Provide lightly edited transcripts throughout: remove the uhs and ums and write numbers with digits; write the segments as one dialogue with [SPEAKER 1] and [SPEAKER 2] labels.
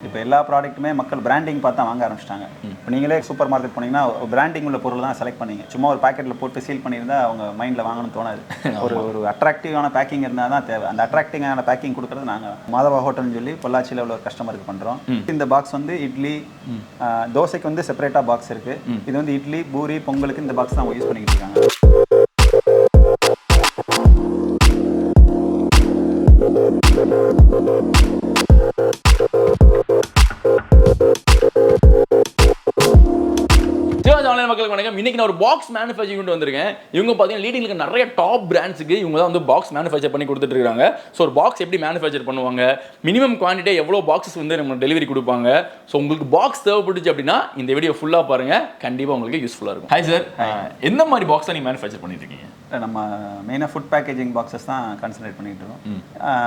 [SPEAKER 1] இப்போ எல்லா ப்ராடக்ட்டுமே மக்கள் பிராண்டிங் பார்த்தா வாங்க ஆரம்பிச்சிட்டாங்க. இப்போ நீங்களே சூப்பர் மார்க்கெட் போனீங்கன்னா பிராண்டிங் உள்ள பொருள் தான் செலக்ட் பண்ணீங்க. சும்மா ஒரு பேக்கெட்டில் போட்டு சீல் பண்ணியிருந்தா அவங்க மைண்டில் வாங்கணும்னு தோணாது. ஒரு அட்ராக்டிவான பேக்கிங் இருந்தால் தான் தேவை. அந்த அட்ராக்டிவான பேக்கிங் கொடுக்குறது நாங்கள் மாதவா ஹோட்டல்னு சொல்லி பொள்ளாச்சியில் உள்ள ஒரு கஸ்டமருக்கு பண்ணுறோம். இந்த பாக்ஸ் வந்து இட்லி, தோசைக்கு வந்து செப்பரேட்டாக பாக்ஸ் இருக்குது. இது வந்து இட்லி, பூரி, பொங்கலுக்கு இந்த பாக்ஸ் தான் அவங்க யூஸ் பண்ணிக்கிட்டு இருக்காங்க.
[SPEAKER 2] மக்களுக்கு வணக்கம். இன்னைக்கு நான் ஒரு பாக்ஸ் மேனுஃபேக்சரிங் கொண்டு வந்திருக்கேன். இவங்க பார்த்தீங்கன்னா லீடிங்ல நிறைய டாப் பிராண்ட்ஸுக்கு இவங்க தான் வந்து பாக்ஸ் மேனுஃபேக்சர் பண்ணி கொடுத்துட்டு இருக்காங்க. ஸோ ஒரு பாக்ஸ் எப்படி மேனுஃபேக்சர் பண்ணுவாங்க, மினிமம் குவான்டிட்டி எவ்வளோ பாக்ஸஸ் வந்து நம்ம டெலிவரி கொடுப்பாங்க. ஸோ உங்களுக்கு பாக்ஸ் தேவைப்பட்டுச்சு அப்படின்னா இந்த வீடியோ ஃபுல்லாக பாருங்க, கண்டிப்பாக உங்களுக்கு யூஸ்ஃபுல்லாக இருக்கும். ஹாய் சார், எந்த மாதிரி பாக்ஸ் நீங்கள் மேனுஃபேக்சர் பண்ணிட்டு இருக்கீங்க?
[SPEAKER 1] நம்ம மெயினாக ஃபுட் பேக்கேஜிங் பாக்ஸஸ் தான் கான்சன்ட்ரேட் பண்ணிட்டு இருக்கோம்.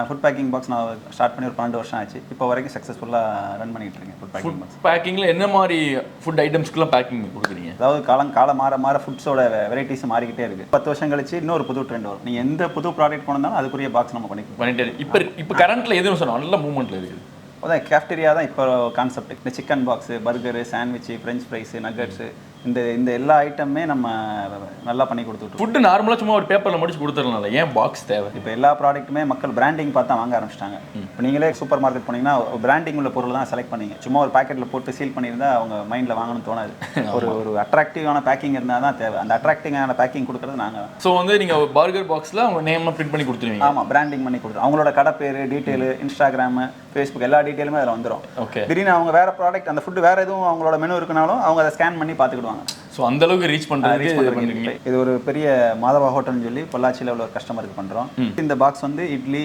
[SPEAKER 1] ஃபுட் பேக்கிங் பாக்ஸ் நான் ஸ்டார்ட் பண்ணி ஒரு 12 வருஷம் ஆச்சு. இப்போ வரைக்கும் சக்ஸஸ்ஃபுல்லாக ரன் பண்ணிட்டு இருக்கேன். ஃபுட் பேக்கிங் பாக்ஸ்
[SPEAKER 2] பேக்கிங்கில் என்ன மாதிரி ஃபுட் ஐட்டம்ஸ்க்குலாம் பேக்கிங் கொடுக்குறீங்க?
[SPEAKER 1] அதாவது காலம் மாற ஃபுட்ஸோட வெரைட்டிஸ் மாறிக்கிட்டே இருக்குது. 10 வருஷம் கழிச்சு இன்னொரு புது ட்ரெண்ட் வரும். நீங்கள் எந்த புது ப்ராடக்ட் கொண்டாலும் அதுக்குரிய பாக்ஸ் நம்ம பண்ணிட்டு
[SPEAKER 2] இப்போ கரண்ட்டில் எதுவும் சொன்னால் நல்ல மூவ்மெண்ட்டில் இருக்குது.
[SPEAKER 1] அதான் கேஃப்டீரியா தான் இப்போ கான்செப்ட். இந்த chicken box, burger, sandwich, french fries, nuggets, இந்த எல்லா ஐட்டமே நம்ம நல்லா பண்ணி கொடுத்துட்டு.
[SPEAKER 2] ஃபுட்டு நார்மலாக சும்மா ஒரு பேப்பரில் முடிச்சு கொடுத்துறதுனால ஏன் பாக்ஸ் தேவை?
[SPEAKER 1] இப்போ எல்லா ப்ராடக்ட்டுமே மக்கள் பிராண்டிங் பார்த்தா வாங்க ஆரம்பிச்சிட்டாங்க. இப்போ நீங்களே சூப்பர் மார்க்கெட் போனீங்கன்னா பிராண்டிங் உள்ள பொருள் தான் செலக்ட் பண்ணீங்க. சும்மா ஒரு பேக்கெட்டில் போட்டு சீல் பண்ணியிருந்தா அவங்க மைண்டில் வாங்கணும்னு தோணாது. ஒரு அட்ராக்டிவான பேக்கிங் இருந்தால் தான் தேவை. அந்த அட்ராக்டிவான பேக்கிங் கொடுக்குறது நாங்கள்.
[SPEAKER 2] ஸோ வந்து நீங்கள் பர்கர் பாக்ஸில் அவங்க நேம்லாம் பிரிண்ட் பண்ணி கொடுத்துருவீங்க?
[SPEAKER 1] ஆமாம், பிராண்டிங் பண்ணி கொடுத்துருவோம். அவங்களோட கடை பேர், டீட்டெயிலு, இன்ஸ்டாகிராமு, ஃபேஸ்புக் எல்லா டீட்டெயிலுமே அதில் வந்துடும்.
[SPEAKER 2] ஓகே.
[SPEAKER 1] திடீர்னு அவங்க வேறு ப்ராடக்ட் அந்த ஃபுட்டு வேறு எதுவும் அவங்களோட மெனு இருக்குனாலும் அவங்க அதை ஸ்கேன் பண்ணி பார்த்துக்கிடுவாங்க.
[SPEAKER 2] ஸோ அந்த அளவுக்கு ரீச் பண்ணுறதுக்கு
[SPEAKER 1] இது ஒரு பெரிய மாதவா ஹோட்டல்னு சொல்லி பொள்ளாச்சியில் உள்ள ஒரு கஸ்டமருக்கு பண்ணுறோம். இந்த பாக்ஸ் வந்து இட்லி,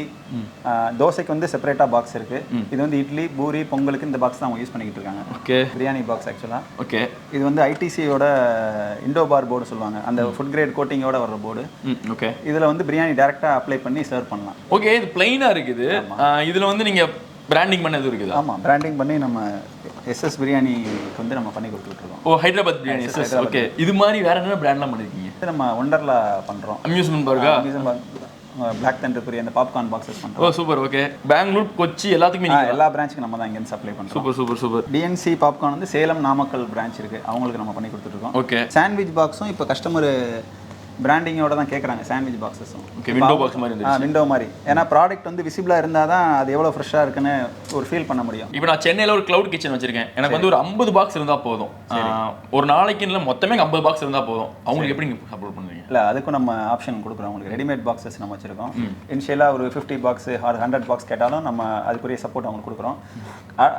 [SPEAKER 1] தோசைக்கு வந்து செப்பரேட்டாக பாக்ஸ் இருக்குது. இது வந்து இட்லி, பூரி, பொங்கலுக்கு இந்த பாக்ஸ் தான் அவங்க யூஸ் பண்ணிக்கிட்டு இருக்காங்க.
[SPEAKER 2] ஓகே.
[SPEAKER 1] பிரியாணி பாக்ஸ் ஆக்சுவலாக.
[SPEAKER 2] ஓகே.
[SPEAKER 1] இது வந்து ஐடிசியோட இண்டோ பார் போர்டு சொல்லுவாங்க, அந்த ஃபுட் கிரேட் கோட்டிங்கோட வர்ற போர்டு.
[SPEAKER 2] ஓகே.
[SPEAKER 1] இதில் வந்து பிரியாணி டேரெக்டாக அப்ளை பண்ணி சர்வ் பண்ணலாம்.
[SPEAKER 2] ஓகே. இது பிளைனாக இருக்குது. இதில் வந்து நீங்கள் பிராண்டிங் பண்ண எதுவும் இருக்குது?
[SPEAKER 1] ஆமாம், பிராண்டிங் பண்ணி நம்ம எஸ்எஸ் பிரியாணிக்கு வந்து நம்ம பண்ணி கொடுத்துட்ருக்கோம்.
[SPEAKER 2] ஓ, ஹைதராபாத் பிரியாணி. எஸ்எஸ். ஓகே. இது மாதிரி வேற என்ன பிராண்ட்லாம் பண்ணிருக்கீங்க?
[SPEAKER 1] நம்ம ஒண்டர்லா பண்ணுறோம்.
[SPEAKER 2] அம்யூஸ்மெண்ட் பார்க்கா,
[SPEAKER 1] பிளாக் தண்டர் புரி, அந்த பாப்கார்ன் பாக்ஸஸ் பண்ணுறோம்.
[SPEAKER 2] ஓ சூப்பர். ஓகே. பெங்களூர், கொச்சி எல்லாத்துக்குமே
[SPEAKER 1] எல்லா பிரான்ச்சுக்கு நம்ம தான் இங்கேருந்து சப்ளை பண்ணுறோம்.
[SPEAKER 2] சூப்பர்.
[SPEAKER 1] டிஎன்சி பாப்கார்ன் வந்து சேலம், நாமக்கல் பிரான்ச் இருக்குது, அவங்களுக்கு நம்ம பண்ணி கொடுத்துட்ருக்கோம்.
[SPEAKER 2] ஓகே.
[SPEAKER 1] சாண்ட்விச் பாக்ஸும் இப்போ கஸ்டமர் பிராண்டிங்கோட தான் கேட்குறாங்க. சாண்ட்விச் பாக்ஸஸும்
[SPEAKER 2] ஓகே, விண்டோ பாக்ஸ் மாதிரி இருந்துச்சு.
[SPEAKER 1] விண்டோ மாதிரி. ஏன்னா ப்ராடக்ட் வந்து விசிபிளாக இருந்தால் தான் அது எவ்வளோ ஃப்ரெஷ்ஷாக இருக்குன்னு ஒரு ஃபீல் பண்ண முடியும்.
[SPEAKER 2] இப்போ நான் சென்னையில் ஒரு க்ளவுட் கிச்சன் வச்சிருக்கேன். எனக்கு வந்து ஒரு 50 பாக்ஸ் இருந்தால் போதும். ஒரு நாளைக்கு இல்லை மொத்தமே 50 பாக்ஸ் இருந்தால் போதும். அவங்களுக்கு எப்படி நீங்கள் சப்போர்ட் பண்ணுவீங்க?
[SPEAKER 1] இல்லை, அதுக்கும் நம்ம ஆப்ஷன் கொடுக்குறோம். உங்களுக்கு ரெடிமேட் பாக்ஸஸ் நம்ம வச்சிருக்கோம். இனிஷியலாக ஒரு 50 பாக்ஸ் ஆர் 100 பாக்ஸ் கேட்டாலும் நம்ம அதுக்குரிய சப்போர்ட் அவங்களுக்கு கொடுக்குறோம்.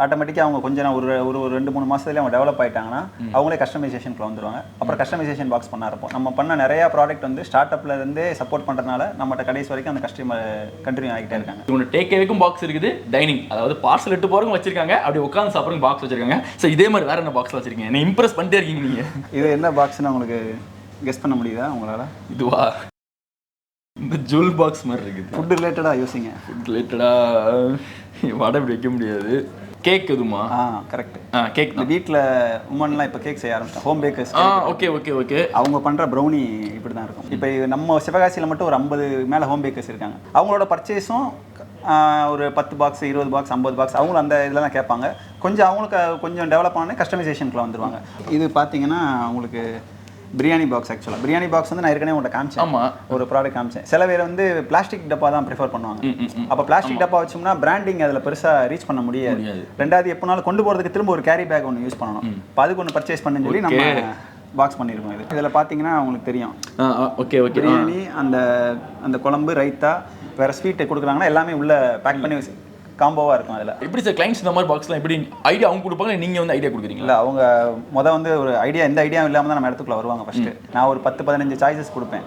[SPEAKER 1] ஆட்டோமேட்டிக்காக அவங்க கொஞ்சம் ஒரு 2-3 மாதத்துலேயே அவங்க டெவலப் ஆகிட்டாங்கன்னா அவங்களே கஸ்டமைசேஷனுக்குள்ள வந்துடுவாங்க. அப்புறம் கஸ்டமைசேஷன் பாக்ஸ் பண்ண இருப்போம். நம்ம பண்ண நிறையா ப்ராடக்ட் வந்து ஸ்டார்ட் அப்ல இருந்தே சப்போர்ட் பண்றதுனால நம்மகிட்ட கடைசி வரைக்கும் அந்த கஸ்டமர் கண்டினியூ ஆகிட்டே இருக்காங்க.
[SPEAKER 2] இவங்க டேக் அவேக்கும் பாக்ஸ் இருக்குது, டைனிங் அதாவது பார்சல் எடுத்து போறவங்க வச்சிருக்காங்க, அப்படி உட்காந்து சாப்பிட்றவங்க பாக்ஸ் வச்சிருக்காங்க. ஸோ இதே மாதிரி வேற என்ன பாக்ஸ் வச்சிருக்கீங்க? என்ன இம்ப்ரெஸ் பண்ணிட்டே இருக்கீங்க நீங்க. இது
[SPEAKER 1] என்ன பாக்ஸ்னு உங்களுக்கு கெஸ் பண்ண முடியுதா உங்களால?
[SPEAKER 2] இதுவா? இந்த ஜுவல் பாக்ஸ் மாதிரி இருக்குது.
[SPEAKER 1] ஃபுட் ரிலேட்டடா யோசிங்க.
[SPEAKER 2] ஃபுட் ரிலேட்டடா வடை வைக்க முடியாது. கேக் எதுமா?
[SPEAKER 1] கரெக்ட்.
[SPEAKER 2] கேக்
[SPEAKER 1] வீட்டில் உமன்லாம் இப்போ கேக் செய்ய ஆரம்பிச்சோம். Home bakers.
[SPEAKER 2] ஓகே.
[SPEAKER 1] அவங்க பண்ணுற ப்ரௌனி இப்படி தான் இருக்கும். இப்போ நம்ம சிவகாசியில் மட்டும் ஒரு 50 மேலே ஹோம் பேக்கர்ஸ் இருக்காங்க. அவங்களோட பர்ச்சேஸும் ஒரு 10 பாக்ஸ், 20 பாக்ஸ், 50 பாக்ஸ் அவங்களும் அந்த இதில் தான் கேட்பாங்க. அவங்களுக்கு கொஞ்சம் டெவலப் ஆனே கஸ்டமைசேஷனுக்குள்ள வந்துடுவாங்க. இது பார்த்தீங்கன்னா உங்களுக்கு பிரியாணி பாக்ஸ். ஆக்சுவலாக பிரியாணி பாக்ஸ் வந்து நான் ஏற்கனவே உங்கள்கிட்ட காமிச்சேன்.
[SPEAKER 2] ஆமாம்,
[SPEAKER 1] ஒரு ப்ராடக்ட் காமிச்சேன். சில பேர் வந்து பிளாஸ்டிக் டப்பா தான் ப்ரிஃபர் பண்ணுவாங்க. அப்போ பிளாஸ்டிக் டப்பா வச்சோம்னா பிராண்டிங் அதில் பெருசாக ரீச் பண்ண முடியாது. ரெண்டாவது எப்போனாலும் கொண்டு போகிறதுக்கு திரும்ப ஒரு கேரி பேக் ஒன்று யூஸ் பண்ணணும். இப்போ அதுக்கு ஒன்று பர்ச்சேஸ் பண்ணுன்னு சொல்லி நம்ம பாக்ஸ் பண்ணியிருக்கோம். இதில் பார்த்தீங்கன்னா உங்களுக்கு தெரியும்.
[SPEAKER 2] ஓகே.
[SPEAKER 1] பிரியாணி, அந்த குழம்பு, ரைத்தா, வேறு ஸ்வீட்டை கொடுக்குறாங்கன்னா எல்லாமே உள்ள பேக் பண்ணி காம்போவாக இருக்கும். அதில்
[SPEAKER 2] எப்படி சார் கிளைண்ட்ஸ் இந்த மாதிரி பாக்ஸ்லாம் எப்படி ஐடியா அவங்க கொடுப்பாங்க, நீங்கள் வந்து ஐடியா கொடுக்குறீங்களா?
[SPEAKER 1] இல்லை, அவங்க வந்து ஒரு எந்த ஐடியாவும் இல்லாமல் தான் நம்ம இடத்துக்குள்ள வருவாங்க. ஃபஸ்ட்டு நான் ஒரு 10-15 சாய்ஸஸ் கொடுப்பேன்.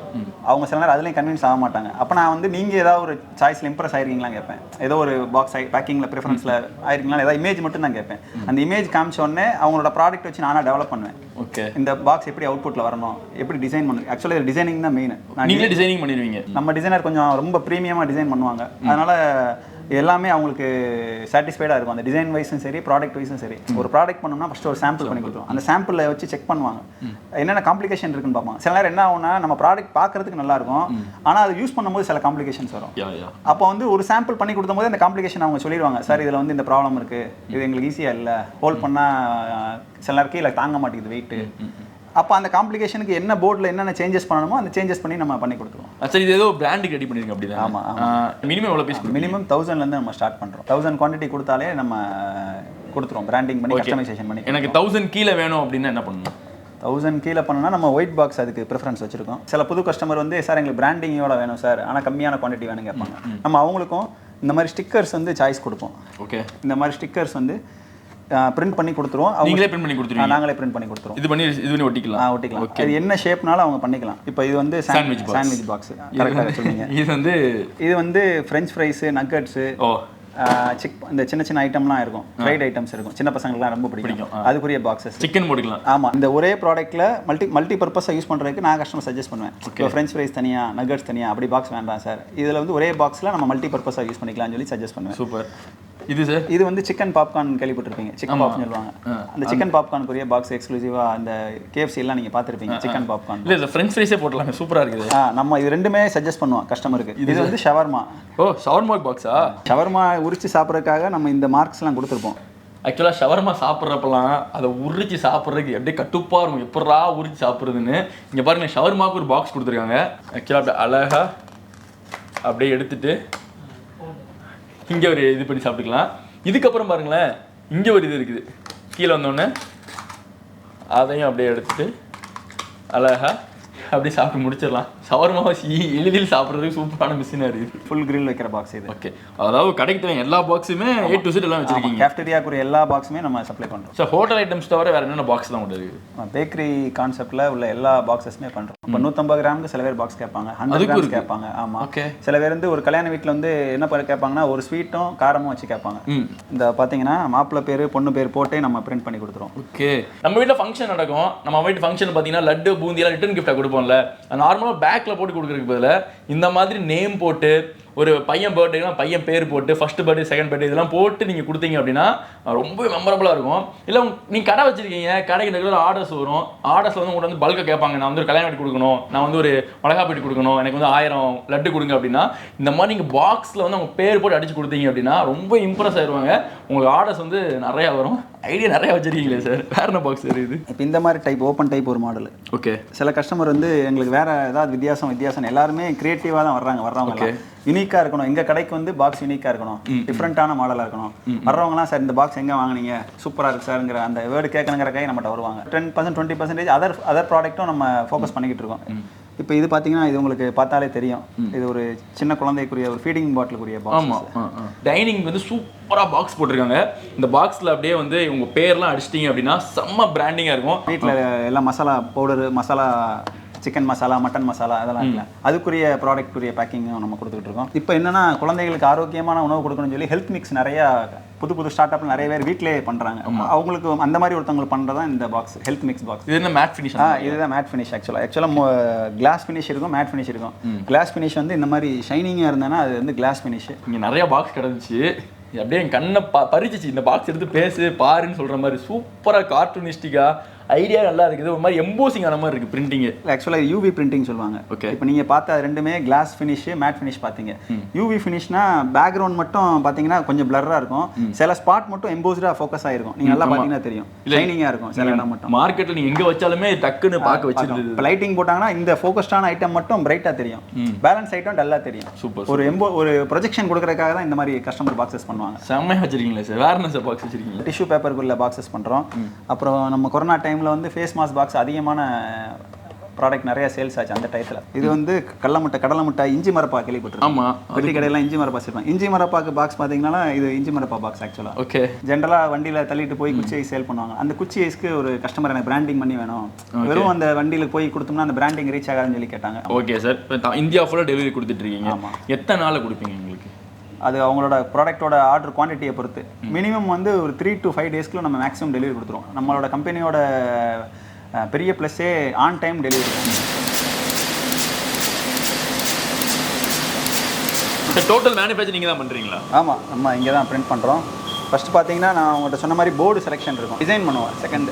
[SPEAKER 1] அவங்க சில நேரம் அதுலேயும் கன்வின்ஸ் ஆக மாட்டாங்க. அப்போ நான் வந்து நீங்கள் ஏதாவது ஒரு சாய்ஸில் இம்ப்ரெஸ் ஆயிருக்கீங்களா கேட்பேன். ஏதோ ஒரு பாக்ஸ் பேக்கிங்கில் ப்ரிஃபரன்ஸில் ஆயிருக்கீங்களா, ஏதாவது இமேஜ் மட்டும் தான் கேட்பேன். அந்த இமேஜ் காமிச்ச உடனே அவங்களோட ப்ராடக்ட் வச்சு நானாக டெவலப் பண்ணுவேன்.
[SPEAKER 2] ஓகே
[SPEAKER 1] இந்த பாக்ஸ் எப்படி அவுட்புட்டில் வரணும், எப்படி டிசைன் பண்ணணும். ஆக்சுவலாக டிசைனிங் தான் மெயின்.
[SPEAKER 2] நீங்களே டிசைனிங் பண்ணிடுவீங்க.
[SPEAKER 1] நம்ம டிசைனர் கொஞ்சம் ரொம்ப ப்ரீமியமாக டிசைன் பண்ணுவாங்க. அதனால் எல்லாமே அவங்களுக்கு சாட்டிஸ்ஃபைடாக இருக்கும். அந்த டிசைன் வைஸும் சரி, ப்ராடக்ட் வைஸும் சரி. ஒரு ப்ராடக்ட் பண்ணோம்னா ஃபஸ்ட்டு ஒரு சாம்பிள் பண்ணி கொடுத்துருவோம். அந்த சாம்பிளில் வச்சு செக் பண்ணுவாங்க, என்னென்ன காம்ப்ளிகேஷன் இருக்குன்னு பார்ப்பாங்க. சில நேரம் என்ன ஆகும்னா, நம்ம ப்ராடக்ட் பார்க்கறதுக்கு நல்லா இருக்கும், ஆனால் அது யூஸ் பண்ணும்போது சில காம்ப்ளிகேஷன்ஸ் வரும். அப்போ வந்து ஒரு சாம்பிள் பண்ணி கொடுக்கும்போது அந்த காம்ப்ளிகேஷன் அவங்க சொல்லிடுவாங்க, சார் இதில் வந்து இந்த ப்ராப்ளம் இருக்குது, இது எங்களுக்கு ஈஸியாக இல்லை, ஹோல்ட் பண்ணால் சில நேரம் கீழே தாங்க மாட்டேங்குது வெயிட்டு. அப்போ அந்த காம்ப்ளிகேஷனுக்கு என்ன போர்டில் என்னென்ன சேஞ்சஸ் பண்ணணுமோ அந்த சேஞ்சஸ் பண்ணி நம்ம பண்ணி கொடுத்துருவோம்.
[SPEAKER 2] சரி, இது ஏதோ பிராண்டுக்கு ரெடி பண்ணிருங்க அப்படி தான்?
[SPEAKER 1] ஆமாம்.
[SPEAKER 2] மினிமம் எவ்வளோ பீஸ்?
[SPEAKER 1] மினிமம் 1000லேருந்து நம்ம ஸ்டார்ட் பண்ணுறோம். 1000 குவான்டிட்டி கொடுத்தாலே நம்ம கொடுத்துருவோம், பிராண்டிங் பண்ணி கஸ்டமைசேஷன் பண்ணி.
[SPEAKER 2] எனக்கு 1000 கீழே வேணும் அப்படின்னா என்ன பண்ணணும்?
[SPEAKER 1] 1000 கீழே பண்ணணும்னா நம்ம ஒயிட் பாக்ஸ் அதுக்கு ப்ரிஃபரன்ஸ் வச்சிருக்கோம். சில புது கஸ்டமர் வந்து சார் எங்களுக்கு பிராண்டிங்கோட வேணும் சார், ஆனால் கம்மியான குவான்டிட்டி வேணும் கேட்பாங்க. நம்ம அவங்களுக்கும் இந்த மாதிரி ஸ்டிக்கர்ஸ் வந்து சாய்ஸ் கொடுப்போம்.
[SPEAKER 2] ஓகே,
[SPEAKER 1] இந்த மாதிரி ஸ்டிக்கர்ஸ் வந்து பிரிண்ட் பண்ணி கொடுத்துருவோம்.
[SPEAKER 2] நீங்களே பிரிண்ட் பண்ணி கொடுத்துருவீங்க?
[SPEAKER 1] நாங்களே பிரிண்ட் பண்ணி கொடுத்துருவோம்.
[SPEAKER 2] இது பண்ணி ஒட்டிக்கலாம்.
[SPEAKER 1] ஒட்டிக்கலாம். இது என்ன ஷேப்னாலும் அவங்க பண்ணிக்கலாம். இப்போ இது வந்து சாண்ட்விச் பாக்ஸ். கரெக்டாக சொல்லுங்க. இது வந்து ஃப்ரெஞ்ச் ஃப்ரைஸ், நக்கட்ஸு, இந்த சின்ன சின்ன ஐட்டம்லாம் இருக்கும், ஃப்ரைட் ஐட்டம்ஸ் இருக்கும், சின்ன பசங்களுக்குலாம் ரொம்ப பிடிக்கும். அதுக்குரிய பாக்ஸஸ்
[SPEAKER 2] சிக்கன் போட்டுக்கலாம்.
[SPEAKER 1] ஆமாம், இந்த ஒரே ப்ராடக்ட்டில் மல்டி பர்பஸாக யூஸ் பண்ணுறதுக்கு நான் கஸ்டமர் சஜஸ்ட் பண்ணுவேன். இப்போ ஃப்ரெஞ்ச் ஃப்ரைஸ் தனியாக, நக்கட்ஸ் தனியாக, அப்படி பாக்ஸ் வேண்டாம் சார், இதில் வந்து ஒரே பாக்ஸில் நம்ம மல்டி பர்பஸாக யூஸ் பண்ணிக்கலாம்னு சொல்லி சஜஸ்ட் பண்ணுவேன்.
[SPEAKER 2] சூப்பர். இது சார்,
[SPEAKER 1] இது வந்து சிக்கன் பாப்கார்ன் கேள்விப்பட்டிருப்பீங்க, சிக்கன் பாப்னு சொல்லுவாங்க. அந்த சிக்கன் பாப்கார்னுக்குரிய பாக்ஸ் எக்ஸ்க்ளூசிவாக அந்த KFC எல்லாம் நீங்கள் பார்த்துருப்பீங்க. சிக்கன் பாப்கார்ன்
[SPEAKER 2] இல்லை, ஃப்ரெஞ்ச் ஃப்ரைஸே போட்டலாம், சூப்பராக இருக்குது.
[SPEAKER 1] நம்ம இது ரெண்டுமே சஜஸ்ட் பண்ணுவோம் கஸ்டமருக்கு. இது வந்து ஷவர்மா.
[SPEAKER 2] ஷவர்மா பாக்ஸா? ஷவர்மா
[SPEAKER 1] உரிச்சு சாப்பிட்றதுக்காக நம்ம இந்த மார்க்ஸ்லாம் கொடுத்துருப்போம்.
[SPEAKER 2] ஆக்சுவலாக ஷவர்மா சாப்பிட்றப்பெல்லாம் அதை உரிச்சு சாப்பிட்றதுக்கு எப்படியே கட்டுப்பாக இருக்கும், எப்படா உரிச்சு சாப்பிட்றதுன்னு. இங்கே பாருங்க, ஷவர்மாவுக்கு ஒரு பாக்ஸ் கொடுத்துருக்காங்க. ஆக்சுவலாக அப்படியே அழகாக அப்படியே எடுத்துட்டு இங்கே ஒரு இது பண்ணி சாப்பிட்டுக்கலாம். இதுக்கப்புறம் பாருங்களேன், இங்கே ஒரு இது இருக்குது, கீழே வந்தோடனே அதையும் அப்படியே எடுத்துட்டு அழகா அப்படியே சாப்பிட்டு முடிச்சிடலாம். ஷவர்மாவை எளிதில் சாப்பிட்றதுக்கு சூப்பரான மிஷினாக இருக்குது.
[SPEAKER 1] ஃபுல் கிரில் வைக்கிற பாக்ஸ் இது.
[SPEAKER 2] ஓகே, அதாவது கடைக்கு தேவை எல்லா பாக்ஸுமே A to Z எல்லாம் வச்சிருக்கீங்க.
[SPEAKER 1] கேஃப்டேரியாக்குரிய எல்லா பாக்ஸுமே நம்ம சப்ளை பண்ணுறோம்.
[SPEAKER 2] சார், ஹோட்டல் ஐட்டம்ஸ் தவிர வேறு என்னென்ன பாக்ஸ் தான் இருக்குது?
[SPEAKER 1] பேக்கரி கான்செப்டில் உள்ள எல்லா பாக்ஸஸுமே பண்ணுறோம். இப்போ 150 கிராமுக்கு சில பேர் பாக்ஸ் கேட்பாங்க, 100 கிராம்ஸ் கேட்பாங்க. ஆமாம்.
[SPEAKER 2] ஓகே,
[SPEAKER 1] சில பேர் வந்து ஒரு கல்யாண வீட்டில் வந்து என்ன கேட்பாங்கன்னா, ஒரு ஸ்வீட்டும் காரமும் வச்சு கேட்பாங்க. இந்த பார்த்தீங்கன்னா மாப்பிள்ளை பேர் பொண்ணு பேர் போட்டே நம்ம பிரிண்ட் பண்ணி கொடுத்துருவோம்.
[SPEAKER 2] ஓகே, நம்ம வீட்டில் ஃபங்க்ஷன் நடக்கும். நம்ம வீட்டு ஃபங்க்ஷன் பார்த்தீங்கன்னா லட்டு பூந்தியெல்லாம் ரிட்டர்ன் கிஃப்டாக கொடுப்போம்ல, நார்மலாக பேக்கில் போட்டு கொடுக்குறதுக்கு பதிலாக இந்த மாதிரி நேம் போட்டு, ஒரு பையன் பர்த்டேனா பையன் பேர் போட்டு, ஃபர்ஸ்ட் பர்த்டே செகண்ட் பர்த்டே இதெல்லாம் போட்டு நீங்கள் கொடுத்தீங்க அப்படின்னா ரொம்ப மெமரபுளாக இருக்கும். இல்லை நீங்கள் கடை வச்சிருக்கீங்க, கடைக்கு ரெகுலர் ஆர்டர்ஸ் வரும், ஆர்டர்ஸில் வந்து உங்கள்கிட்ட வந்து பல்காக கேட்பாங்க, நான் வந்து ஒரு கல்யாணம் வீட்டு கொடுக்கணும், நான் வந்து ஒரு மிளகா பெட்டி கொடுக்கணும், எனக்கு வந்து 1000 லட்டு கொடுங்க அப்படின்னா, இந்த மாதிரி நீங்கள் பாக்ஸில் வந்து அவங்க பேர் போட்டு அடிச்சு கொடுத்தீங்க அப்படின்னா ரொம்ப இம்ப்ரெஸ் ஆயிடுவாங்க. உங்களுக்கு ஆர்டர்ஸ் வந்து நிறையா வரும். ஐடியா நிறையா வச்சிருக்கீங்களே சார், வேற என்ன பாக்ஸ் இருக்குது?
[SPEAKER 1] இப்போ இந்த மாதிரி டைப் ஓப்பன் டைப் ஒரு மாடல்.
[SPEAKER 2] ஓகே,
[SPEAKER 1] சில கஸ்டமர் வந்து எங்களுக்கு வேற ஏதாவது வித்தியாசம் எல்லாருமே கிரியேட்டிவாக தான் வர்றவங்க யூனிக்காக இருக்கணும். எங்கள் கடைக்கு வந்து பாக்ஸ் யூனிக்காக இருக்கணும், டிஃப்ரெண்ட்டான மாடலாக இருக்கணும். வர்றவங்களாம் சார் இந்த பாக்ஸ் எங்கே வாங்கினீங்க, சூப்பராக இருக்குது சார்ங்கிற அந்த வேர்டு கேட்கணுங்கிறக்காக நம்மகிட்ட வருவாங்க. 10% 20% அதர் ப்ராடக்ட்டும் நம்ம ஃபோக்கஸ் பண்ணிக்கிட்டு இருக்கோம். இப்போ இது பார்த்தீங்கன்னா, இது உங்களுக்கு பார்த்தாலே தெரியும், இது ஒரு சின்ன குழந்தைக்குரிய ஒரு ஃபீடிங் பாட்டிலுக்குரிய பாக்ஸ்.
[SPEAKER 2] ஆமாம், டைனிங் வந்து சூப்பராக பாக்ஸ் போட்டிருக்காங்க. இந்த பாக்ஸில் அப்படியே வந்து உங்கள் பேர்லாம் அடிச்சிட்டிங்க அப்படின்னா செம்ம பிராண்டிங்காக இருக்கும்.
[SPEAKER 1] வீட்டில் எல்லாம் masala powder, masala chicken masala, mutton masala அதெல்லாம் இல்லை, அதுக்குரிய ப்ராடக்ட்டுரிய பேக்கிங்கும் நம்ம கொடுத்துக்கிட்டு இருக்கோம். இப்போ என்னன்னா, குழந்தைகளுக்கு ஆரோக்கியமான உணவு கொடுக்கணும்னு சொல்லி ஹெல்த் மிக்ஸ் நிறையா புது ஸ்டார்ட் அப்ல நிறைய பேர் வீட்டிலே பண்ணுறாங்க. அவங்களுக்கு அந்த மாதிரி ஒருத்தவங்களுக்கு பண்ணுறதான் இந்த பாக்ஸ், ஹெல்த் மிக்ஸ் பாக்ஸ்.
[SPEAKER 2] இது என்ன மேட் ஃபினிஷ்?
[SPEAKER 1] இதுதான் மேட் ஃபினிஷ். ஆக்சுவலாக கிளாஸ் ஃபினிஷ் இருக்கும், மேட் ஃபினிஷ் இருக்கும். கிளாஸ் ஃபினிஷ் வந்து இந்த மாதிரி ஷைனிங்காக இருந்தேன்னா அது வந்து கிளாஸ் ஃபினிஷ்.
[SPEAKER 2] இங்கே நிறைய பாக்ஸ் கிடந்துச்சு, அப்படியே என் கண்ணை பறிச்சிச்சு. இந்த பாக்ஸ் எடுத்து பேசு பாருன்னு சொல்கிற மாதிரி சூப்பராக கார்ட்டூனிஸ்டிக்காக ஐடியா நல்லா இருக்குது. ஒரு மாதிரி எம்போசிங் ஆன மாதிரி இருக்குது பிரிண்டிங்.
[SPEAKER 1] ஆக்சுவலாக யூவி பிரிண்டிங் சொல்லுவாங்க.
[SPEAKER 2] ஓகே,
[SPEAKER 1] இப்போ நீங்கள் பார்த்தா ரெண்டுமே கிளாஸ் ஃபினிஷ், மேட் ஃபினிஷ் பார்த்தீங்க. யூவி ஃபினிஷ்னா பேக்ரவுண்ட் மட்டும் பார்த்தீங்கன்னா கொஞ்சம் பிளர்ராக இருக்கும், சில ஸ்பாட் மட்டும் எம்போஸ்டாக ஃபோக்கஸ் ஆகிருக்கும். நீங்கள் நல்லா பார்த்தீங்கன்னா தெரியும், ஷைனிங்காக இருக்கும் சில இடம் மட்டும்.
[SPEAKER 2] மார்க்கெட்டில் நீங்கள் எங்கே வச்சாலுமே டக்குன்னு பார்க்க வச்சிருக்கு.
[SPEAKER 1] இப்போ லைட்டிங் போட்டாங்கன்னா இந்த ஃபோக்கஸ்டான ஐட்டம் மட்டும் பிரைட்டாக தெரியும், பேலன்ஸ் ஐட்டம் டல்லாக தெரியும்.
[SPEAKER 2] சூப்பர்.
[SPEAKER 1] ஒரு ப்ரொஜெக்ஷன் கொடுக்கறதுக்காக தான் இந்த மாதிரி கஸ்டமர் பாக்ஸஸ் பண்ணுவாங்க.
[SPEAKER 2] செம்மையாக வச்சிருக்கீங்களா சார்? வேற என்ன சார் பாக்ஸ் வச்சிருக்கீங்க?
[SPEAKER 1] டிஷ்யூ பேப்பருக்குள்ள பாக்ஸஸ் பண்ணுறோம். அப்புறம் நம்ம கொரோனா டைமில் வந்து ஃபேஸ் மாஸ்க் பாக்ஸ் அதிகமான ப்ராடக்ட் நிறைய சேல்ஸ் ஆச்சு அந்த டயத்தில். இது வந்து கடலை முட்டை, இஞ்சி மரப்பா கேள்விப்பட்டிருக்கோம்.
[SPEAKER 2] ஆமாம்,
[SPEAKER 1] வெட்டி கடையெல்லாம் இஞ்சி மரப்பா சேர்ப்பாங்க. இஞ்சி மரப்பாக்கு பாக்ஸ் பார்த்தீங்கன்னா இது இஞ்சி மரப்பா பாக்ஸ். ஆக்சுவலாக
[SPEAKER 2] ஓகே,
[SPEAKER 1] ஜென்ரலாக வண்டியில் தள்ளிட்டு போய் குச்சி ஐஸ் சேல் பண்ணுவாங்க. அந்த குச்சி ஐஸ்க்கு ஒரு கஸ்டமர் எனக்கு பிராண்டிங் பண்ணி வேணும், வெறும் அந்த வண்டியில் போய் கொடுத்தோம்னா அந்த பிராண்டிங் ரீச் ஆகாதுன்னு சொல்லி கேட்டாங்க.
[SPEAKER 2] ஓகே சார், இந்தியா ஃபுல்லாக டெலிவரி கொடுத்துட்டு இருக்கீங்க. ஆமாம். எத்தனை நாளில் கொடுப்பீங்க உங்களுக்கு?
[SPEAKER 1] அது அவங்களோட ப்ராடக்ட்டோட ஆர்டர் குவான்டிட்டியை பொறுத்து மினிமம் வந்து ஒரு 3 to 5 டேஸ்க்குள்ள நம்ம மேக்ஸிமம் டெலிவரி கொடுத்துருவோம். நம்மளோட கம்பெனியோட பெரிய ப்ளஸ்ஸே on time delivery.
[SPEAKER 2] Total manufacture நீங்கள் தான் பண்ணுறீங்களா?
[SPEAKER 1] ஆமாம், நம்ம இங்கே தான் பிரிண்ட் பண்ணுறோம். ஃபஸ்ட்டு பார்த்தீங்கன்னா நான் உங்கள்கிட்ட சொன்ன மாதிரி போர்டு செலெக்ஷன் இருக்கும், டிசைன் பண்ணுவோம். செகண்ட்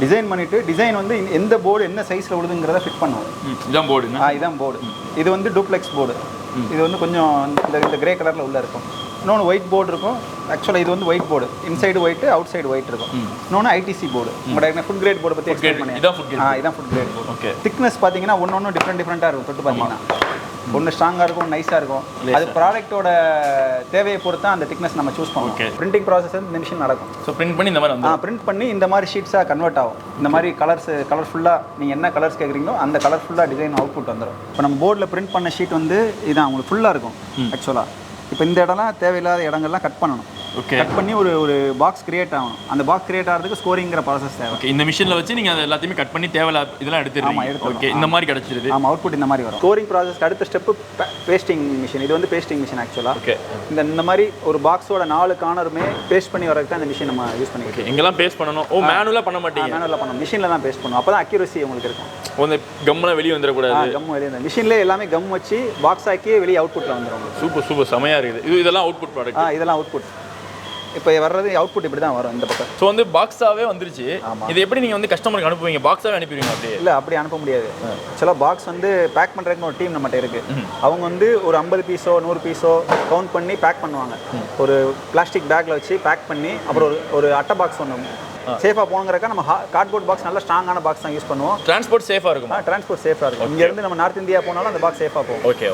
[SPEAKER 1] டிசைன் பண்ணிவிட்டு டிசைன் வந்து எந்த போர்டு என்ன சைஸில் விழுதுங்கிறத ஃபிட் பண்ணுவோம்.
[SPEAKER 2] இதான் போர்டு.
[SPEAKER 1] இதான் போர்டு. இது வந்து டூப்ளெக்ஸ் போர்டு. இது வந்து கொஞ்சம் இந்த கிரே கலரில் உள்ளே இருக்கும். இன்னொன்று ஒயிட் போர்டு இருக்கும். ஆக்சுவலாக இது வந்து white board, inside white out side white இருக்கும். இன்னொன்று ஐடிசி போர்டு. உங்களோட ஃபுட் கிரேட் போர்டு பற்றி எக்ஸ்பிளைன் பண்ணி. இதான் food grade board. Okay. Thickness பார்த்தீங்கன்னா ஒன்று டிஃப்ரெண்ட்டாக இருக்கும். தொட்டு பார்த்தீங்கன்னா ஒன்று ஸ்ட்ராங்காக இருக்கும், ஒன்று நைஸாக இருக்கும். அது ப்ராடக்ட்டோட தேவையை பொறுத்து அந்த திக்னஸ் நம்ம சூஸ் பண்ணுவோம். பிரிண்டிங் ப்ராசஸ் வந்து இந்த மிஷின் நடக்கும்.
[SPEAKER 2] ஸோ பிரிண்ட் பண்ணி இந்த மாதிரி
[SPEAKER 1] பிரிண்ட் பண்ணி இந்த மாதிரி ஷீட்ஸாக கன்வெர்ட் ஆகும். இந்த மாதிரி கலர்ஃபுல்லாக நீங்கள் என்ன கலர்ஸ் கேட்குறீங்களோ அந்த கலர்ஃபுல்லாக டிசைன் அவுட்புட் வந்துடும். இப்போ நம்ம போர்டில் பிரிண்ட் பண்ண ஷீட் வந்து இதான் உங்களுக்கு ஃபுல்லாக இருக்கும். ஆக்சுவலாக இப்போ இந்த இடம்லாம் தேவையில்லாத இடங்கள்லாம் கட் பண்ணணும். கட் பண்ணி ஒரு பாக்ஸ் கிரியேட் ஆகணும். அந்த பாக்ஸ் கிரியேட் ஆகிறதுக்கு ஸ்கோரிங்கிற ப்ராசஸ் தேவை.
[SPEAKER 2] இந்த மிஷினில் வச்சு நீங்கள் அதை எல்லாத்தையுமே கட் பண்ணி தேவையில்ல இதெல்லாம் எடுத்துருக்கீங்க. ஓகே, இந்த மாதிரி கிடச்சிருது.
[SPEAKER 1] ஆமாம், அவுட்புட் இந்த மாதிரி வரும். ஸ்கோரிங் ப்ராசஸ்க்கு அடுத்த ஸ்டெப்பு பேஸ்டிங் மிஷின். இது வந்து பேஸ்டிங் மிஷின் ஆக்சுவலாக.
[SPEAKER 2] ஓகே. இந்த
[SPEAKER 1] மாதிரி ஒரு பாக்ஸோட 4 கார்னருமே பேஸ்ட் பண்ணி வரதுக்கு தான் இந்த மிஷின் நம்ம யூஸ் பண்ணிக்கிறோம்.
[SPEAKER 2] எங்கெல்லாம் பேஸ்ட் பண்ணணும்? மேனுவலாக பண்ண மாட்டீங்க?
[SPEAKER 1] மேனுவலாக பண்ணணும், மிஷினில் தான் பேஸ்ட் பண்ணணும். அப்போ தான் அக்யூரசி உங்களுக்கு இருக்கும்.
[SPEAKER 2] அந்த கம்மெல்லாம் வெளியே வந்துடக்கூடாது.
[SPEAKER 1] கம் வெளியே வந்து மிஷின்லேயே எல்லாமே கம் வச்சு பாக்ஸ் ஆக்கி வெளியே அவுட்புட்டில் வந்துடும்.
[SPEAKER 2] சூப்பர் செமையாக இருக்குது. இதெல்லாம் அவுட்புட் ப்ராடக்ட்.
[SPEAKER 1] இதெல்லாம் அவுட்புட். இப்போ வர்றது அவுட்புட் இப்படி தான் வரும் இந்த பக்கம்.
[SPEAKER 2] ஸோ வந்து பாக்ஸாகவே வந்துருச்சு. இது எப்படி நீங்கள் வந்து கஸ்டமருக்கு அனுப்புவீங்க? பாக்ஸாகவே அனுப்பிடுவீங்க? அப்படியே
[SPEAKER 1] இல்லை, அப்படி அனுப்ப முடியாது. ஆக்சுவலாக பாக்ஸ் வந்து பேக் பண்ணுறதுக்கு ஒரு டீம் நம்மகிட்ட இருக்குது. அவங்க வந்து ஒரு 50 பீஸோ 100 பீஸோ கவுண்ட் பண்ணி பேக் பண்ணுவாங்க. ஒரு பிளாஸ்டிக் பேக்கில் வச்சு பேக் பண்ணி அப்புறம் ஒரு அட்டை பாக்ஸ் ஒன்று சேஃபாக போகணுங்கிறக்கா நம்ம கார்ட்போர்ட் பாக்ஸ் நல்ல ஸ்ட்ராங்கான பாக்ஸ் தான் யூஸ் பண்ணுவோம்.
[SPEAKER 2] டிரான்ஸ்போர்ட் சேஃபாக இருக்கும்.
[SPEAKER 1] டிரான்ஸ்போர்ட் சேஃபாக இருக்கும். இங்கேருந்து நம்ம நார்த் இந்தியா போனாலும் அந்த பாக்ஸ் சேஃபாக போகும்.
[SPEAKER 2] ஓகே.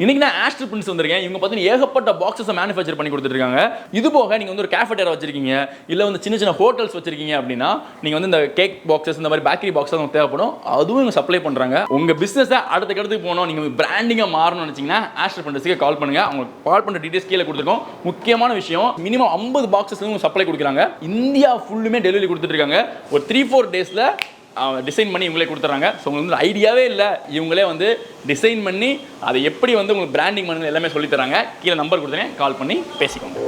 [SPEAKER 2] இன்னைக்கு நான் ஆஸ்டர் பிரிண்ட்ஸ் வந்திருக்கேன். இவங்க பார்த்தீங்கன்னா ஏகப்பட்ட பாக்ஸஸை மேனுஃபேக்சர் பண்ணி கொடுத்துருக்காங்க. இது போக நீங்கள் வந்து ஒரு கேஃபேட்டேரியா வச்சிருக்கீங்க, இல்லை வந்து சின்ன ஹோட்டல்ஸ் வச்சிருக்கீங்க அப்படின்னா நீங்கள் வந்து இந்த கேக் பாக்ஸஸ் இந்த மாதிரி பேக்கரி பாக்ஸஸ் உங்களுக்கு தேவைப்படும். அதுவும் இவங்க சப்ளை பண்ணுறாங்க. உங்கள் பிஸ்னஸை அடுத்த போனோம், நீங்கள் பிராண்டிங்காக மாறணும்னு நினச்சிங்கன்னா ஆஸ்டர் பிரிண்ட்ஸ்க்கு கால் பண்ணுங்கள். அவங்களுக்கு கால் பண்ணுற டீட்டெயில்ஸ் கீழே கொடுத்துருக்கோம். முக்கியமான விஷயம், மினிமம் 50 பாக்ஸஸ் சப்ளை கொடுக்குறாங்க. இந்தியா ஃபுல்லுமே டெலிவரி கொடுத்துட்ருக்காங்க. ஒரு 3-4 டேஸில் டிசைன் பண்ணி இவங்களே கொடுத்துட்றாங்க. ஸோ உங்களுக்கு வந்து ஐடியாவே இல்லை, இவங்களே வந்து டிசைன் பண்ணி அதை எப்படி வந்து உங்களுக்கு பிராண்டிங் பண்ணணும் எல்லாமே சொல்லித்தராங்க. கீழே நம்பர் கொடுத்துருங்க, கால் பண்ணி பேசிக்கோங்க.